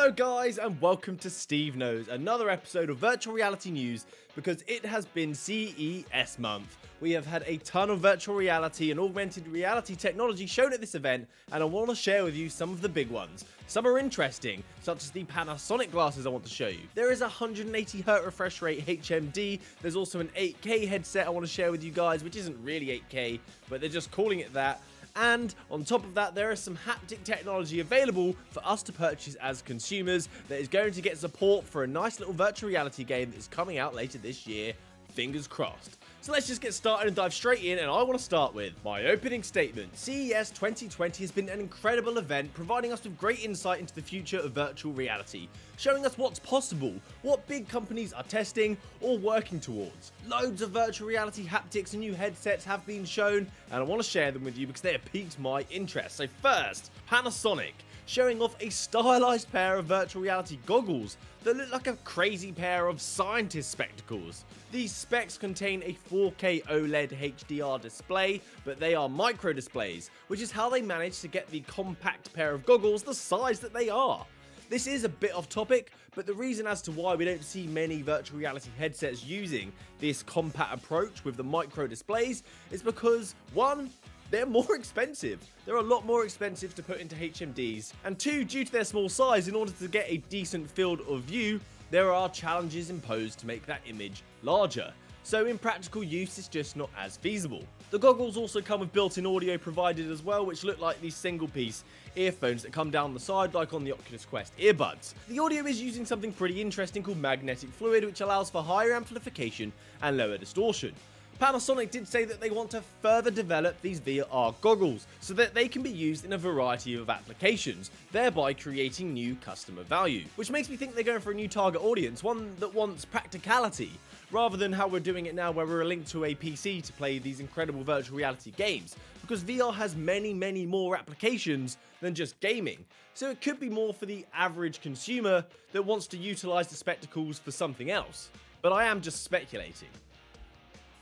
Hello guys and welcome to SteveKnows, another episode of virtual reality news because it has been CES month. We have had a ton of virtual reality and augmented reality technology shown at this event, and I want to share with you some of the big ones. Some are interesting, such as the Panasonic glasses I want to show you. There is a 180Hz refresh rate HMD, there's also an 8K headset I want to share with you guys, which isn't really 8K, but they're just calling it that. And on top of that, there is some haptic technology available for us to purchase as consumers that is going to get support for a nice little virtual reality game that is coming out later this year. Fingers crossed. So let's just get started and dive straight in, and I want to start with my opening statement. CES 2020 has been an incredible event, providing us with great insight into the future of virtual reality, showing us what's possible, what big companies are testing or working towards. Loads of virtual reality haptics and new headsets have been shown, and I want to share them with you because they have piqued my interest. So first, Panasonic, showing off a stylized pair of virtual reality goggles that look like a crazy pair of scientist spectacles. These specs contain a 4K OLED HDR display, but they are micro displays, which is how they managed to get the compact pair of goggles the size that they are. This is a bit off topic, but the reason as to why we don't see many virtual reality headsets using this compact approach with the micro displays is because, one, they're more expensive. They're a lot more expensive to put into HMDs. And two, due to their small size, in order to get a decent field of view, there are challenges imposed to make that image larger. So in practical use, it's just not as feasible. The goggles also come with built-in audio provided as well, which look like these single-piece earphones that come down the side like on the Oculus Quest earbuds. The audio is using something pretty interesting called magnetic fluid, which allows for higher amplification and lower distortion. Panasonic did say that they want to further develop these VR goggles so that they can be used in a variety of applications, thereby creating new customer value. Which makes me think they're going for a new target audience, one that wants practicality, rather than how we're doing it now where we're linked to a PC to play these incredible virtual reality games, because VR has many more applications than just gaming. So it could be more for the average consumer that wants to utilize the spectacles for something else. But I am just speculating.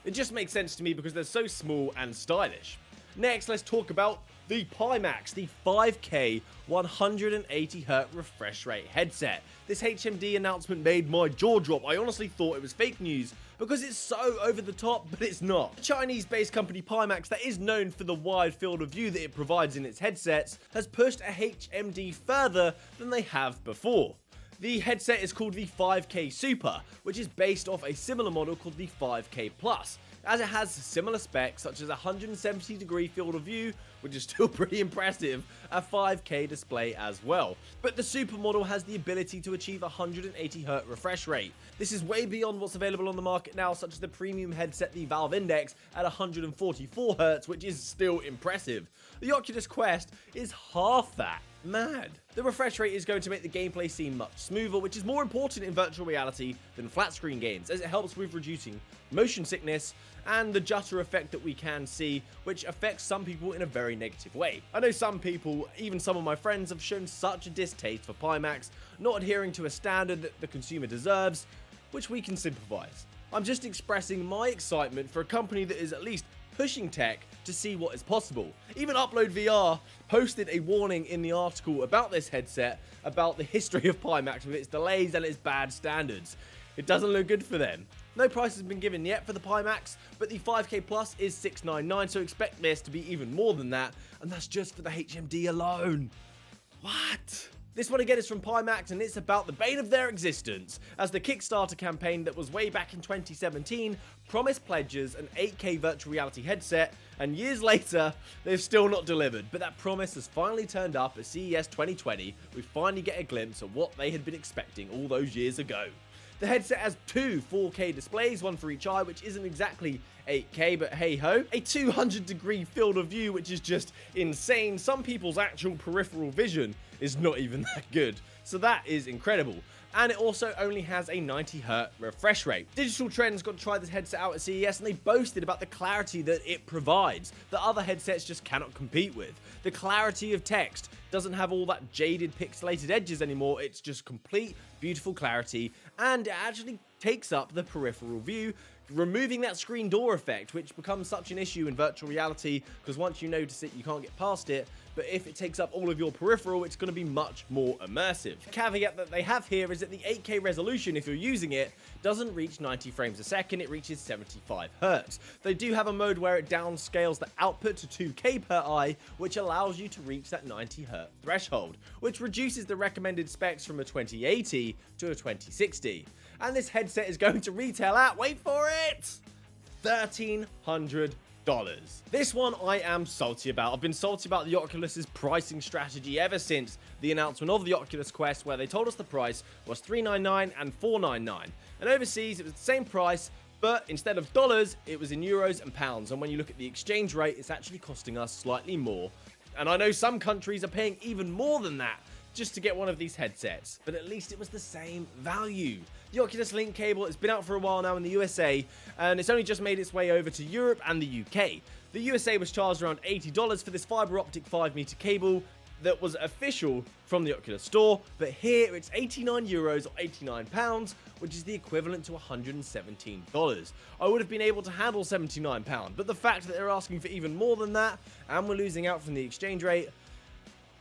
It just makes sense to me because they're so small and stylish. Next, let's talk about the Pimax, the 5K 180Hz refresh rate headset. This HMD announcement made my jaw drop. I honestly thought it was fake news because it's so over the top, but it's not. The Chinese-based company Pimax, that is known for the wide field of view that it provides in its headsets, has pushed a HMD further than they have before. The headset is called the 5K Super, which is based off a similar model called the 5K Plus, as it has similar specs such as a 170-degree field of view, which is still pretty impressive, a 5K display as well. But the Super model has the ability to achieve a 180Hz refresh rate. This is way beyond what's available on the market now, such as the premium headset, the Valve Index, at 144Hz, which is still impressive. The Oculus Quest is half that. Mad. The refresh rate is going to make the gameplay seem much smoother, which is more important in virtual reality than flat screen games, as it helps with reducing motion sickness and the jutter effect that we can see, which affects some people in a very negative way. I know some people, even some of my friends, have shown such a distaste for Pimax, not adhering to a standard that the consumer deserves, which we can sympathize. I'm just expressing my excitement for a company that is at least pushing tech to see what is possible. Even Upload VR posted a warning in the article about this headset, about the history of Pimax with its delays and its bad standards. It doesn't look good for them. No price has been given yet for the Pimax, but the 5K Plus is $699, so expect this to be even more than that, and that's just for the HMD alone. What? This one again is from Pimax, and it's about the bane of their existence, as the Kickstarter campaign that was way back in 2017 promised pledges an 8K virtual reality headset, and years later, they've still not delivered. But that promise has finally turned up at CES 2020. We finally get a glimpse of what they had been expecting all those years ago. The headset has two 4K displays, one for each eye, which isn't exactly 8K, but hey ho. A 200-degree field of view, which is just insane. Some people's actual peripheral vision is not even that good. So that is incredible. And it also only has a 90Hz refresh rate. Digital Trends got to try this headset out at CES, and they boasted about the clarity that it provides that other headsets just cannot compete with. The clarity of text doesn't have all that jaded pixelated edges anymore. It's just complete beautiful clarity, and it actually takes up the peripheral view, removing that screen door effect, which becomes such an issue in virtual reality, because once you notice it, you can't get past it. But if it takes up all of your peripheral, it's going to be much more immersive. The caveat that they have here is that the 8K resolution, if you're using it, doesn't reach 90 frames a second, it reaches 75 Hz. They do have a mode where it downscales the output to 2K per eye, which allows you to reach that 90 Hz threshold, which reduces the recommended specs from a 2080 to a 2060. And this headset is going to retail at, wait for it, $1,300. This one I am salty about. I've been salty about the Oculus's pricing strategy ever since the announcement of the Oculus Quest, where they told us the price was $399 and $499. And overseas it was the same price, but instead of dollars, it was in euros and pounds. And when you look at the exchange rate, it's actually costing us slightly more. And I know some countries are paying even more than that just to get one of these headsets, but at least it was the same value. The Oculus Link cable has been out for a while now in the USA, and it's only just made its way over to Europe and the UK. The USA was charged around $80 for this fiber optic 5-meter cable that was official from the Oculus store, but here it's €89 or £89, which is the equivalent to $117. I would have been able to handle £79, but the fact that they're asking for even more than that, and we're losing out from the exchange rate,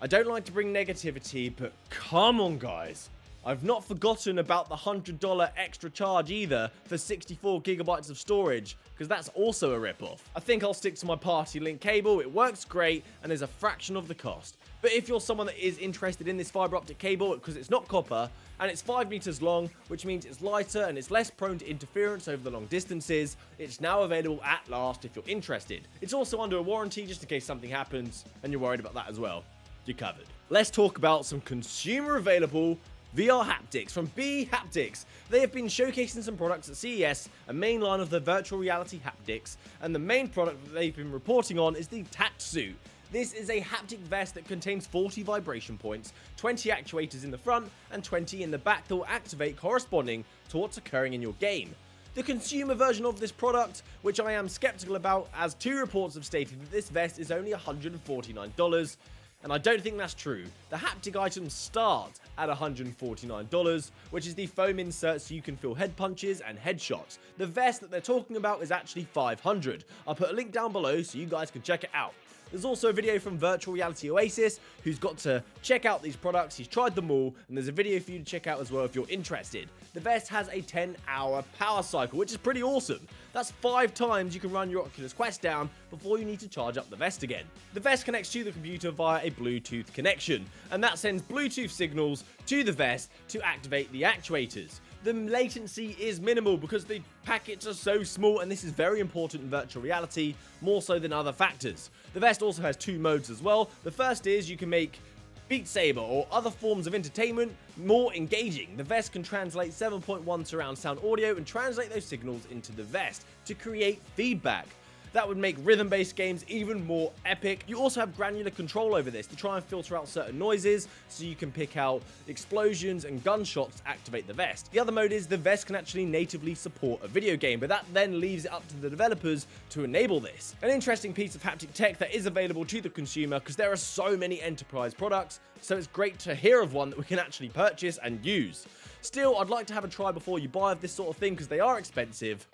I don't like to bring negativity, but come on guys. I've not forgotten about the $100 extra charge either for 64 gigabytes of storage, because that's also a ripoff. I think I'll stick to my Party Link cable. It works great and is a fraction of the cost. But if you're someone that is interested in this fiber optic cable, because it's not copper and it's 5 meters long, which means it's lighter and it's less prone to interference over the long distances, it's now available at last if you're interested. It's also under a warranty just in case something happens and you're worried about that as well. You're covered. Let's talk about some consumer available VR haptics from BHaptics. They have been showcasing some products at CES, a main line of the virtual reality haptics, and the main product that they've been reporting on is the Tact Suit. This is a haptic vest that contains 40 vibration points, 20 actuators in the front and 20 in the back that will activate corresponding to what's occurring in your game. The consumer version of this product, which I am skeptical about, as 2 reports have stated that this vest is only $149. And I don't think that's true. The haptic items start at $149, which is the foam insert so you can feel head punches and headshots. The vest that they're talking about is actually $500. I'll put a link down below so you guys can check it out. There's also a video from Virtual Reality Oasis, who's got to check out these products. He's tried them all, and there's a video for you to check out as well if you're interested. The vest has a 10-hour power cycle, which is pretty awesome. That's 5 times you can run your Oculus Quest down before you need to charge up the vest again. The vest connects to the computer via a Bluetooth connection, and that sends Bluetooth signals to the vest to activate the actuators. The latency is minimal because the packets are so small, and this is very important in virtual reality, more so than other factors. The vest also has 2 modes as well. The first is you can make Beat Saber or other forms of entertainment more engaging. The vest can translate 7.1 surround sound audio and translate those signals into the vest to create feedback. That would make rhythm-based games even more epic. You also have granular control over this to try and filter out certain noises, so you can pick out explosions and gunshots to activate the vest. The other mode is the vest can actually natively support a video game, but that then leaves it up to the developers to enable this. An interesting piece of haptic tech that is available to the consumer, because there are so many enterprise products, so it's great to hear of one that we can actually purchase and use. Still, I'd like to have a try before you buy of this sort of thing, because they are expensive.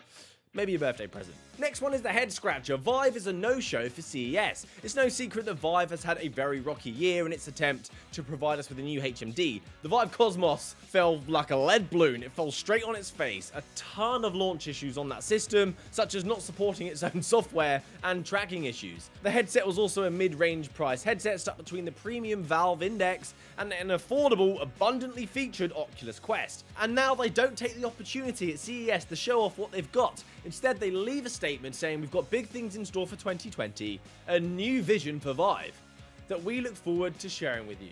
Maybe a birthday present. Next one is the head scratcher. Vive is a no-show for CES. It's no secret that Vive has had a very rocky year in its attempt to provide us with a new HMD. The Vive Cosmos fell like a lead balloon. It fell straight on its face. A ton of launch issues on that system, such as not supporting its own software and tracking issues. The headset was also a mid-range price headset stuck between the premium Valve Index and an affordable, abundantly featured Oculus Quest. And now they don't take the opportunity at CES to show off what they've got. Instead, they leave a statement saying we've got big things in store for 2020, a new vision for Vive that we look forward to sharing with you.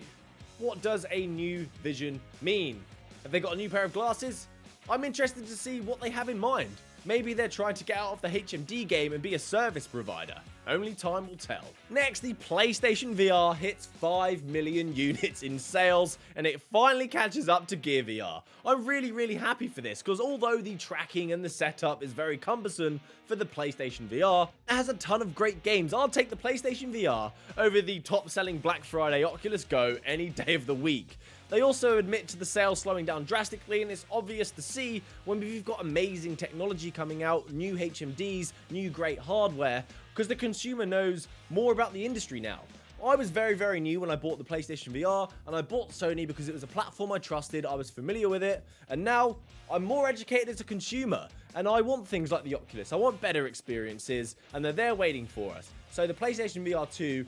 What does a new vision mean? Have they got a new pair of glasses? I'm interested to see what they have in mind. Maybe they're trying to get out of the HMD game and be a service provider. Only time will tell. Next, the PlayStation VR hits 5 million units in sales, and it finally catches up to Gear VR. I'm really happy for this, because although the tracking and the setup is very cumbersome for the PlayStation VR, it has a ton of great games. I'll take the PlayStation VR over the top-selling Black Friday Oculus Go any day of the week. They also admit to the sales slowing down drastically, and it's obvious to see when we've got amazing technology coming out, new HMDs, new great hardware, because the consumer knows more about the industry now. I was very new when I bought the PlayStation VR, and I bought Sony because it was a platform I trusted, I was familiar with it, and now I'm more educated as a consumer, and I want things like the Oculus. I want better experiences, and they're there waiting for us. So the PlayStation VR 2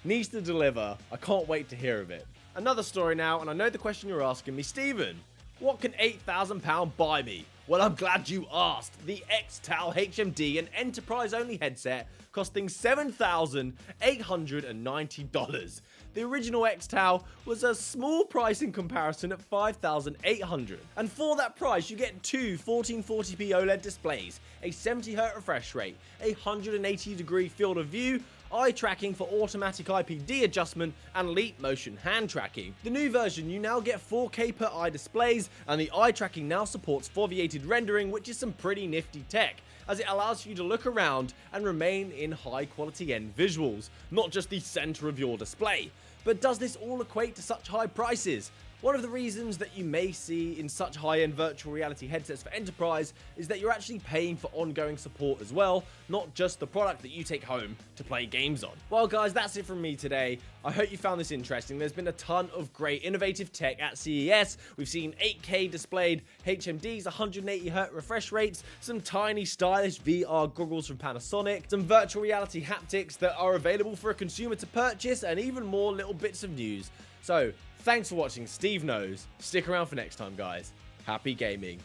needs to deliver. I can't wait to hear of it. Another story now, and I know the question you're asking me, Stephen, what can £8,000 buy me? Well, I'm glad you asked. The XTAL HMD, an enterprise-only headset costing $7,890. The original XTAL was a small price in comparison at $5,800. And for that price, you get two 1440p OLED displays, a 70Hz refresh rate, a 180-degree field of view, eye tracking for automatic IPD adjustment, and leap motion hand tracking. The new version, you now get 4K per eye displays, and the eye tracking now supports foveated rendering, which is some pretty nifty tech, as it allows you to look around and remain in high quality end visuals, not just the center of your display. But does this all equate to such high prices? One of the reasons that you may see in such high-end virtual reality headsets for enterprise is that you're actually paying for ongoing support as well, not just the product that you take home to play games on. Well guys, that's it from me today. I hope you found this interesting. There's been a ton of great innovative tech at CES. We've seen 8K displayed HMDs, 180Hz refresh rates, some tiny stylish VR goggles from Panasonic, some virtual reality haptics that are available for a consumer to purchase, and even more little bits of news. So, thanks for watching Steve Knows. Stick around for next time, guys. Happy gaming.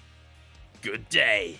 Good day.